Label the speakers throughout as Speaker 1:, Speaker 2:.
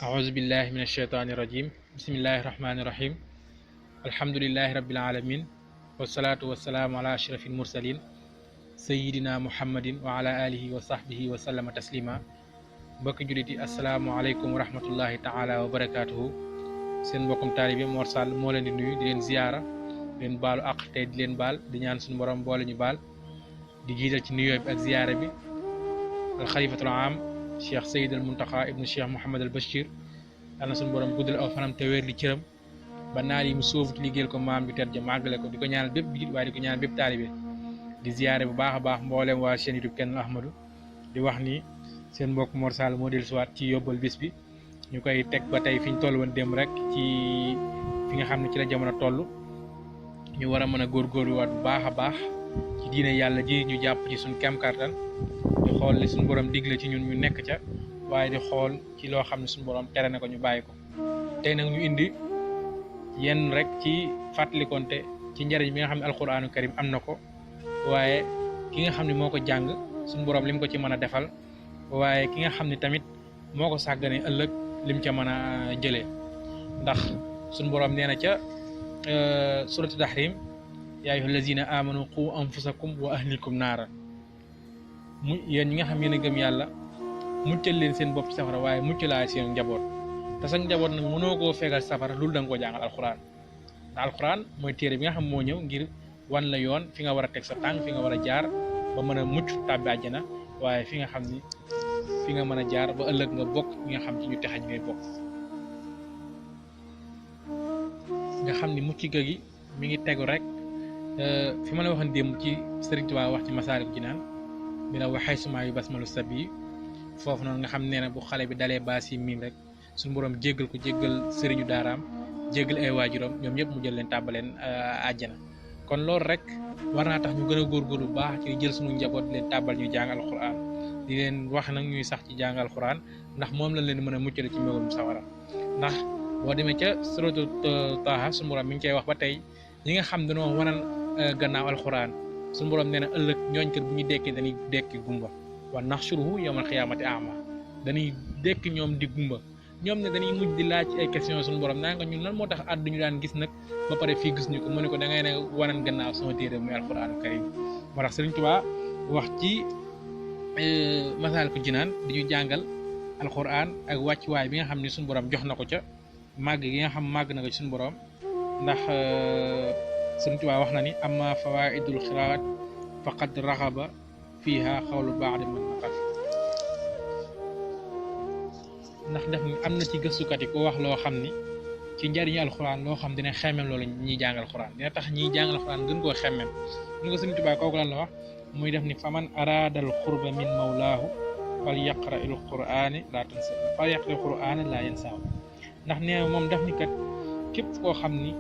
Speaker 1: أعوذ بالله من الشيطان الرجيم بسم الله الرحمن الرحيم الحمد لله رب العالمين والصلاة والسلام على أشرف المرسلين سيدنا محمد وعلى آله وصحبه وسلم تسليما mbokki jullit yi asalaamaaleykum wa rahmatullahi taala wa barakaatuhu seen mbokkum taalibe Mor Sall moo leen di nuyu di leen ziyaara di leen baalu àq tey di leen baal di ñaan suñu borom boole ñu baal di jiital ci nuyoo bi ak ziyaara bi alxalifatul aam cheikh Seyd al Muntaxa ibnu cheikh Mouhamad al Bachir yal na suñu borom guddal aw fanam te wér li cëram ba naal yi mu sóobu ci liggéeyal ko maam ju tedd ja màggale ko di ko ñaanal bépp jullit waaye di ko ñaanal bépp taalibe di ziyaare bu baax a baax mbooleem waa chaîne YouTube Kenn Ahmadou di wax ni seen mbokk Mor Sall moo dellusiwaat ci yóbbal bis bi ñu koy teg ba tey fi ñu toll woon dem rek ci fi nga xam ne ci la jamono toll ñu war a mën a góorgóorluwaat bu baax a baax ci diine yàlla ji ñu jàpp ci suñ kem kartan di xool li suñu borom digle ci ñun ñu nekk ca waaye di xool ci loo xam ne suñu borom tere na ko ñu bàyyi ko tey nag ñu indi yenn rek ci fàttalikonte ci njariñ bi nga xam ne alquraanu karim am na ko waaye ki nga xam ne moo ko jàng suñu borom lim ko ci mën a defal waaye ki nga xam ne tamit moo ko sàggane ëllëg lim ca mën a jëlee ndax suñu borom nee na ca suratu tahrim yaa ayyuha allazina amanu qu anfusakum wa ahlikum naara mu yéen ñi nga xam yéen a gëm yàlla muccal leen seen bopp ci safara waaye muccalaa seen njaboot te sax njaboot nag mënoo koo fegal safara loolu da nga koo jàngal alxuraan ndax alxuraan mooy téere bi nga xam moo ñëw ngir wan la yoon fi nga war a teg sa tànk fi nga war a jaar ba mën a mucc tàbbi àjjana waaye fi nga xam ni fi nga mën a jaar ba ëllëg nga bokk fi nga xam ci ñu texaj ngay bokk nga xam ni mucc ga gi mi ngi tegu rek fi ma la waxoon démb ci Sëriñ Tuubaa wax ci Masaalikul Jinaan bi la waxay suma yu basmalu sabi foofu noonu nga xam nee na bu xale bi dalee baas yi miim rek suñu borom jéggal ko jéggal sëriñu daaraam jéggal ay waajuram ñoom ñëpp mu jël leen tàbbaleen àjjana kon loolu rek war naa tax ñu gën a góorgóorlu bu baax ci jël suñu njaboot leen tàbbal ñu jàng alxuraan di leen wax nag ñuy sax ci jàng alxuraan ndax moom lañ leen mën a muccale ci mbégum sawara ndax boo demee ca suratu Taaha suñu borom mi ngi koy wax ba tey ñi nga xam dañoo wanan gannaaw alxuraan suñu borom nee na ëllëg ñooñ kër bu ñu dekkee dañuy dekki gumba wa naxshuruhu yawmal qiyaamati a'ma dañuy dekki ñoom di gumba ñoom ne dañuy mujj di laaj ci ay question suñu borom naa nga ñun lan moo tax àdduñu daan gis nag ba pare fii gis ñu ko mu ne ko da ngay ne wanan gannaaw sama téere muy alxuraanu karim moo tax Sëriñ Tuubaa wax ci Masaalikul Jinaan di ñu jàngal alxuraan ak wàccuwaay bi nga xam ne suñu borom jox na ko ca màgg gi nga xam màgg na ko ci suñu borom ndax Sëriñ Tuubaa wax na ni amma fawaidul xiraat faqad raxaba fiiha xawlu baax man naqat ndax def ni am na ci gëstukat yi ko wax loo xam ni ci njariñu alxuraan loo xam dina xemmem loolu ñiy jàngal alxuraan dina tax ñiy jàngal alxuraan gën koo xemmem ñu ko Sëriñ Tuubaa kooku lan la wax muy def ni faman araadal xurba min mawlaahu fal yaqra il quraani laa tansa fal yaqra il quraani laa yansaahu ndax nee moom daf ni kat képp koo xam ni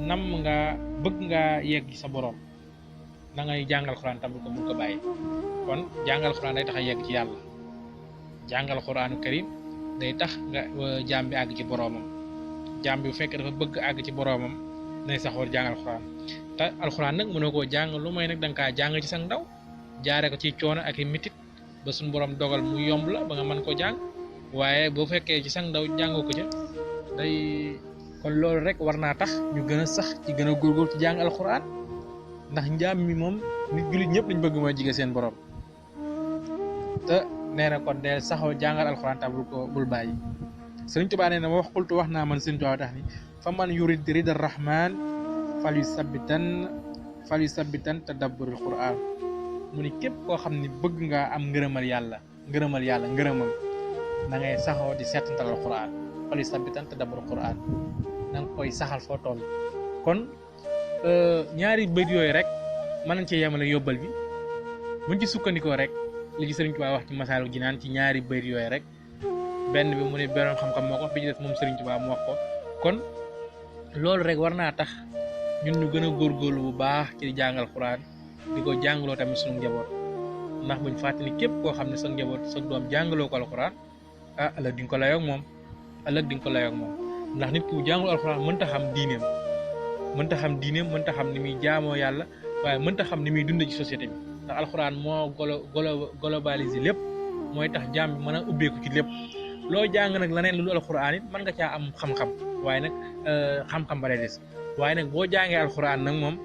Speaker 1: nam nga bëgg ngaa yegg sa borom da ngay jàngal xuraan tam ko mun ko bàyyi kon jàngal xuraan day tax a yegg ci yàlla jàngal xuraanu karim day tax nga jaam bi àgg ci boroomam jaam bi bu fekkee dafa bëgg àgg ci boroomam nay saxoor jàngal xuraan te alxuraan nag mënoo koo jàng lu may nag da nga kaa jàng ci sa ndaw jaare ko ci coono ak i mitit ba suñu borom dogal mu yomb la ba nga mën ko jàng waaye boo fekkee ci sa ndaw jàngoo ko ca day kon loolu rek war naa tax ñu gën a sax ci gën a góorgóor ci jàng alxuraan ndax njaam mi moom nit jullit ñëpp lañ bëgg mooy jige seen borom te nee na kon deel saxoo jàngal alxuraan tam bul bàyyi Sëriñ Tuubaa nee na ma wax xultu wax naa man Sëriñ Tuubaa tax ni fa man yurid rida rahman fal yu sabbitan tadabburul qur'an mu ni képp koo xam ni bëgg nga am ngërëmal yàlla ngërëmam da ngay saxoo di seetantal alxuraan fal yu sabbitan tadabburul qur'an da nga koy saxal foo toll kon ñaari bët yooyu rek mën nañ cee yemale yóbbal bi buñ ci sukkandikoo rek li ci Sëriñ Tuubaa wax ci Masaalikul Jinaan ci ñaari bët yooyu rek benn bi mu ne beroon xam-xam moo ko wax bi ci des moom Sëriñ Tuubaa mu wax ko kon loolu rek war naa tax ñun ñu gën a góorgóorlu bu baax ci di jàngal xuraan di ko jàngaloo tamit suñu njaboot ndax buñ fàttali képp koo xam ne sa njaboot sa doom jàngaloo ko alxuraan ëllëg di nga ko layoo ak moom ndax nit ku jàngul alxuraan mënta xam diineem mënta xam ni muy jaamoo yàlla waaye mënta xam ni muy dund ci société bi ndax alxuraan moo globalisé lépp mooy tax jaam bi mën a ubbeeku ci lépp loo jàng nag leneen lu alxuraan it mën nga caa am xam-xam waaye nag xam-xam ba lay des waaye nag boo jàngee alxuraan nag moom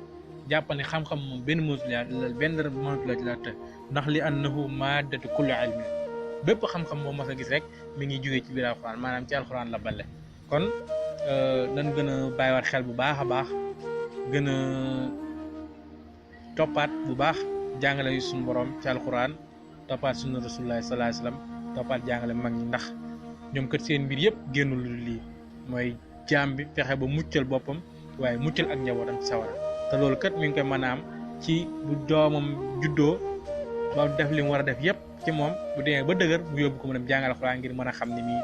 Speaker 1: jàppal ne xam-xam moom benn mënatu la të ndax li annahu maddatu kulli ilmin bépp xam-xam boo mas a gis rek mi ngi jógee ci biir alxuraan maanaam ci alxuraan la balle kon dañ gën a bàyyiwaat xel bu baax a baax gën a toppaat bu baax jàngale yu suñu borom ci alxuraan toppaat sunna rasulullahi sallallahu alayhi wasallam toppaat jàngale mag ñi ndax ñoom kat seen mbir yëpp génnul lu lii mooy jaam bi fexe ba muccal boppam waaye muccal ak njabootam ci sawara te loolu kat mi ngi koy mën a am ci bu doomam juddoo ba def li mu war a def yëpp ci moom bu demee ba dëgër mu yóbbu ko mu dem jàngal alxuraan ngir mën a xam ni muy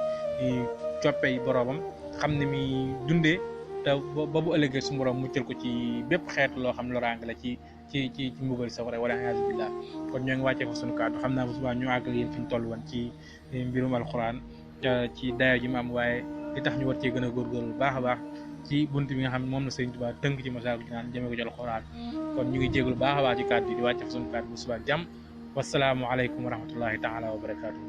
Speaker 1: coppee boroomam xam ni muy dundee te ba bu ëllëgee su borom muccal ko ci bépp xeetu loo xam loraange la ci mbugal safara wala a'uuzu billah kon ñoo ngi wàccee fa sunu kàddu xam naa bu subaa ñu àggal yéen fi ñu toll woon ci mbirum alxuraan ci dayo ji mu am waaye li tax ñu war cee gën a góorgóorlu bu baax a baax ci bunt bi nga xam ne moom la Sëriñ Tuubaa tënk ci Masaalikul Jinaan jëmee ko ci alxuraan kon ñu ngi jégalu baax a baax ci kàddu yi di wàcce fa sunu kàddu bu subaa jàmm wasalaamu aleykum wa rahmatullahi taala wa barakaatu